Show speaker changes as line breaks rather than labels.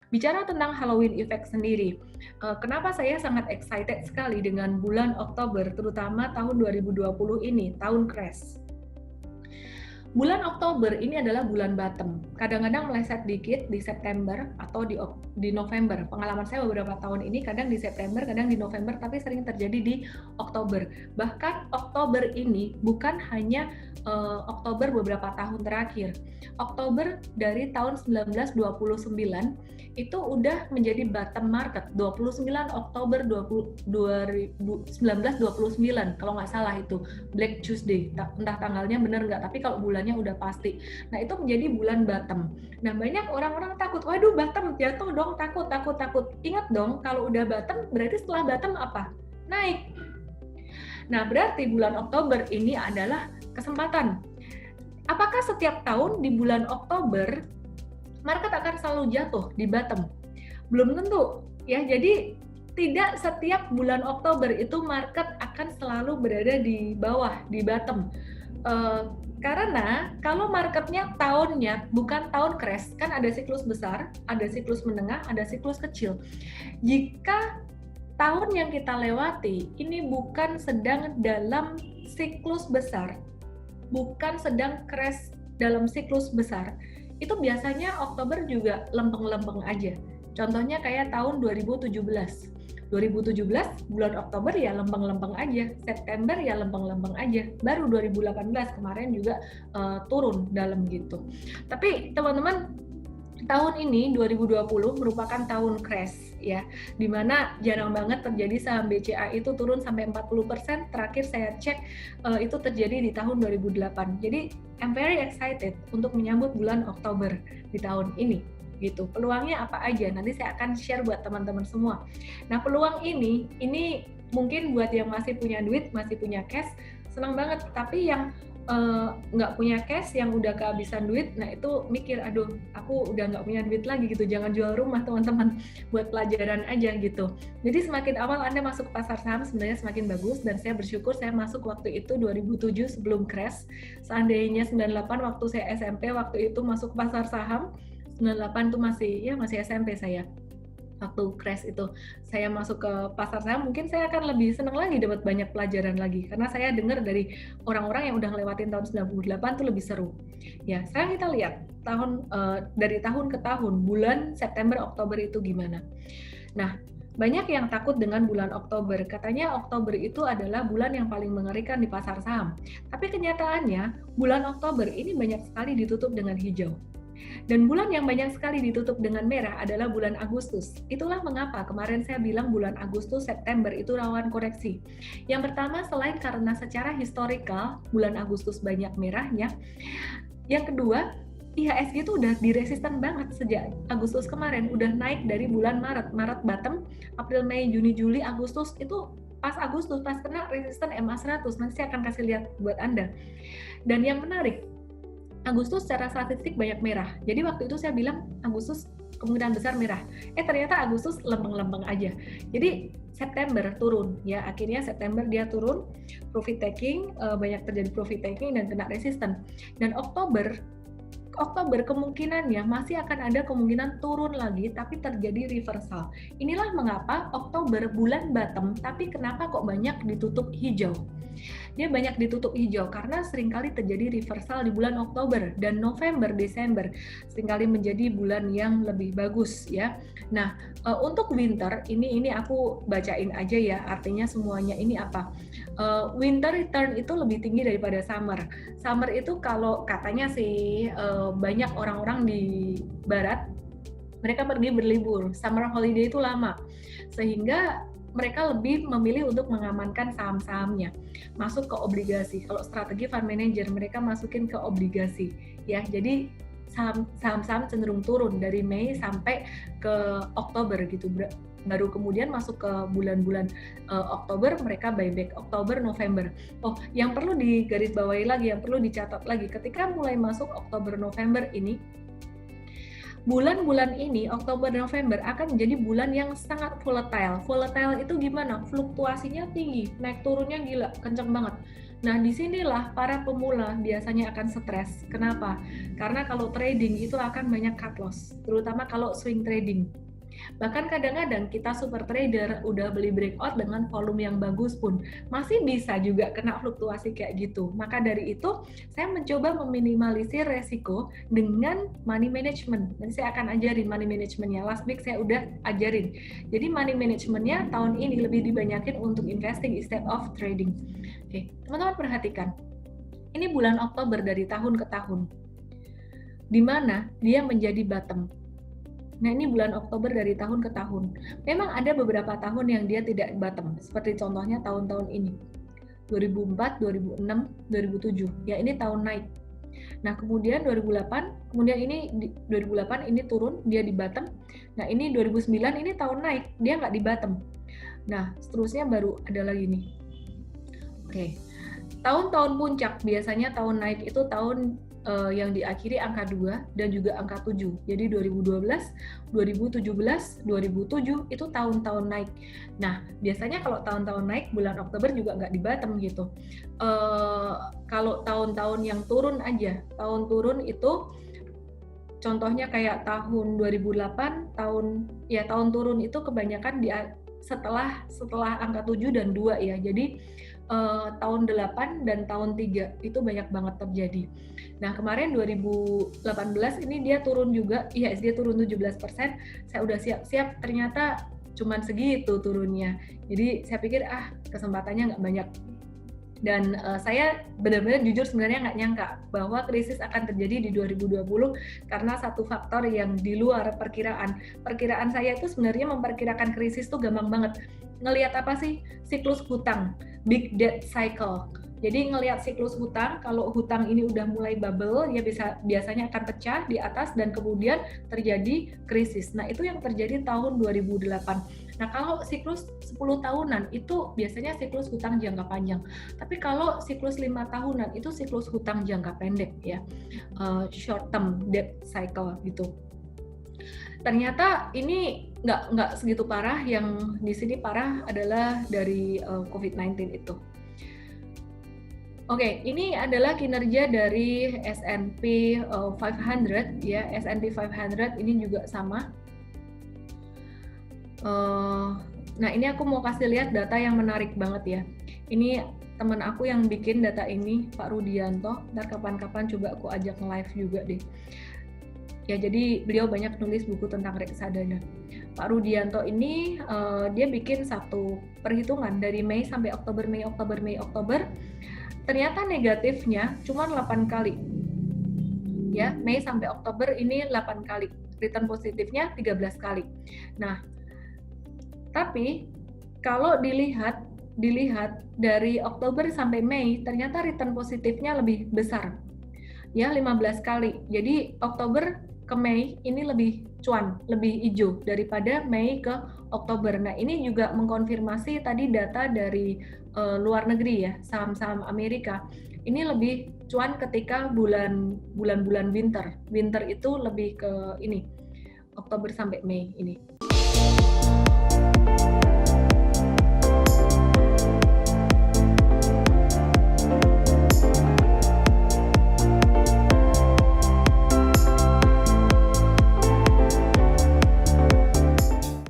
Bicara tentang Halloween Effect sendiri, kenapa saya sangat excited sekali dengan bulan Oktober, terutama tahun 2020 ini, tahun Crash. Bulan Oktober ini adalah bulan bottom. Kadang-kadang meleset dikit di September atau di November. Pengalaman saya beberapa tahun ini kadang di September, kadang di November, tapi sering terjadi di Oktober. Bahkan Oktober ini bukan hanya Oktober beberapa tahun terakhir. Oktober dari tahun 1929 itu udah menjadi bottom market. 29 Oktober 1929 kalau nggak salah itu Black Tuesday. Entah tanggalnya benar nggak, tapi kalau bulannya udah pasti. Nah, itu menjadi bulan bottom. Nah, banyak orang-orang takut, waduh bottom, jatuh dong, takut. Ingat dong, kalau udah bottom, berarti setelah bottom apa? Naik. Nah, berarti bulan Oktober ini adalah kesempatan. Apakah setiap tahun di bulan Oktober, market akan selalu jatuh di bottom? Belum tentu, ya. Jadi, tidak setiap bulan Oktober itu market akan selalu berada di bawah, di bottom. Karena kalau marketnya tahunnya bukan tahun crash, kan ada siklus besar, ada siklus menengah, ada siklus kecil. Jika tahun yang kita lewati ini bukan sedang dalam siklus besar, bukan sedang crash dalam siklus besar, itu biasanya Oktober juga lempeng-lempeng aja. Contohnya kayak tahun 2017 bulan Oktober ya lempeng-lempeng aja, September ya lempeng-lempeng aja, baru 2018 kemarin juga turun dalam gitu. Tapi teman-teman, tahun ini 2020 merupakan tahun crash ya, dimana jarang banget terjadi saham BCA itu turun sampai 40%. Terakhir saya cek itu terjadi di tahun 2008. Jadi I'm very excited untuk menyambut bulan Oktober di tahun ini gitu. Peluangnya apa aja? Nanti saya akan share buat teman-teman semua. Nah, peluang ini mungkin buat yang masih punya duit, masih punya cash, senang banget. Tapi yang nggak punya cash, yang udah kehabisan duit, nah itu mikir, aduh aku udah nggak punya duit lagi gitu. Jangan jual rumah teman-teman, buat pelajaran aja gitu. Jadi semakin awal Anda masuk ke pasar saham sebenarnya semakin bagus, dan saya bersyukur saya masuk waktu itu 2007 sebelum crash. Seandainya 98 waktu saya SMP, waktu itu masuk pasar saham, 98 tuh masih SMP saya. Waktu crash itu saya masuk ke pasar saham, mungkin saya akan lebih senang lagi, dapat banyak pelajaran lagi, karena saya dengar dari orang-orang yang udah ngelewatin tahun 98 tuh lebih seru. Ya, sekarang kita lihat dari tahun ke tahun, bulan September, Oktober itu gimana. Nah, banyak yang takut dengan bulan Oktober. Katanya Oktober itu adalah bulan yang paling mengerikan di pasar saham. Tapi kenyataannya, bulan Oktober ini banyak sekali ditutup dengan hijau. Dan bulan yang banyak sekali ditutup dengan merah adalah bulan Agustus. Itulah mengapa kemarin saya bilang bulan Agustus, September itu rawan koreksi. Yang pertama, selain karena secara historikal bulan Agustus banyak merahnya, yang kedua, IHSG itu udah diresisten banget sejak Agustus kemarin, udah naik dari bulan Maret bottom, April, Mei, Juni, Juli, Agustus itu pas Agustus, pas kena resisten MA100, nanti saya akan kasih lihat buat Anda. Dan yang menarik, Agustus secara statistik banyak merah. Jadi waktu itu saya bilang Agustus kemungkinan besar merah. Ternyata Agustus lempeng-lempeng aja. Jadi September turun ya, akhirnya September dia turun, profit taking, banyak terjadi profit taking dan kena resisten. Dan Oktober kemungkinannya masih akan ada kemungkinan turun lagi, tapi terjadi reversal. Inilah mengapa Oktober bulan bottom, tapi kenapa kok banyak ditutup hijau. Dia banyak ditutup hijau karena seringkali terjadi reversal di bulan Oktober, dan November, Desember seringkali menjadi bulan yang lebih bagus ya. Nah, untuk winter ini aku bacain aja ya, artinya semuanya ini apa. Winter return itu lebih tinggi daripada summer. Summer itu kalau katanya sih banyak orang-orang di barat mereka pergi berlibur, summer holiday itu lama, sehingga mereka lebih memilih untuk mengamankan saham-sahamnya, masuk ke obligasi. Kalau strategi fund manager, mereka masukin ke obligasi. Ya, jadi saham-saham cenderung turun dari Mei sampai ke Oktober gitu. Baru kemudian masuk ke bulan-bulan Oktober, mereka buyback Oktober, November. Oh, yang perlu digarisbawahi lagi, yang perlu dicatat lagi, ketika mulai masuk Oktober, November ini, bulan-bulan ini, Oktober dan November, akan menjadi bulan yang sangat volatile. Volatile itu gimana? Fluktuasinya tinggi, naik turunnya gila, kenceng banget. Nah, disinilah para pemula biasanya akan stres. Kenapa? Karena kalau trading itu akan banyak cut loss, terutama kalau swing trading. Bahkan kadang-kadang kita super trader udah beli breakout dengan volume yang bagus pun masih bisa juga kena fluktuasi kayak gitu. Maka dari itu saya mencoba meminimalisir resiko dengan money management. Nanti saya akan ajarin money managementnya. Last week saya udah ajarin. Jadi money managementnya tahun ini lebih dibanyakin untuk investing instead of trading. Oke, teman-teman perhatikan. Ini bulan Oktober dari tahun ke tahun. Di mana dia menjadi bottom. Nah, ini bulan Oktober dari tahun ke tahun. Memang ada beberapa tahun yang dia tidak bottom, seperti contohnya tahun-tahun ini. 2004, 2006, 2007. Ya, ini tahun naik. Nah, kemudian 2008, kemudian ini 2008 ini turun, dia di bottom. Nah, ini 2009 ini tahun naik, dia nggak di bottom. Nah, seterusnya baru ada lagi nih. Oke. Tahun-tahun puncak, biasanya tahun naik itu tahun yang diakhiri angka 2 dan juga angka 7. Jadi 2012, 2017, 2007 itu tahun-tahun naik. Nah, biasanya kalau tahun-tahun naik bulan Oktober juga nggak di bottom gitu. Kalau tahun-tahun yang turun aja, tahun turun itu contohnya kayak tahun 2008, tahun turun itu kebanyakan setelah angka 7 dan 2 ya. Jadi tahun 8 dan tahun 3 itu banyak banget terjadi. Nah, kemarin 2018 ini dia turun juga, IHSG turun 17%. Saya udah siap-siap, ternyata cuman segitu turunnya. Jadi saya pikir kesempatannya nggak banyak. Dan saya benar-benar jujur sebenarnya nggak nyangka bahwa krisis akan terjadi di 2020 karena satu faktor yang di luar perkiraan. Perkiraan saya itu sebenarnya memperkirakan krisis tuh gampang banget. Ngelihat apa sih? Siklus hutang, big debt cycle. Jadi ngelihat siklus hutang, kalau hutang ini udah mulai bubble, ya biasanya akan pecah di atas dan kemudian terjadi krisis. Nah, itu yang terjadi tahun 2008. Nah, kalau siklus 10 tahunan itu biasanya siklus hutang jangka panjang. Tapi kalau siklus 5 tahunan itu siklus hutang jangka pendek ya. Short term debt cycle gitu. Ternyata ini nggak segitu parah, yang di sini parah adalah dari COVID-19 itu. Oke, ini adalah kinerja dari S&P 500 ya. S&P 500 ini juga sama. Nah, ini aku mau kasih lihat data yang menarik banget ya. Ini teman aku yang bikin data ini, Pak Rudianto. Ntar kapan-kapan coba aku ajak nge-live juga deh. Ya, jadi beliau banyak nulis buku tentang reksadana. Pak Rudianto ini dia bikin satu perhitungan dari Mei sampai Oktober, Mei, Oktober. Ternyata negatifnya cuma 8 kali. Ya, Mei sampai Oktober ini 8 kali. Return positifnya 13 kali. Nah, tapi kalau dilihat dari Oktober sampai Mei, ternyata return positifnya lebih besar. Ya, 15 kali. Jadi Oktober ke Mei ini lebih cuan, lebih hijau daripada Mei ke Oktober. Nah, ini juga mengkonfirmasi tadi data dari luar negeri ya, saham-saham Amerika. Ini lebih cuan ketika bulan-bulan winter. Winter itu lebih ke ini, Oktober sampai Mei ini.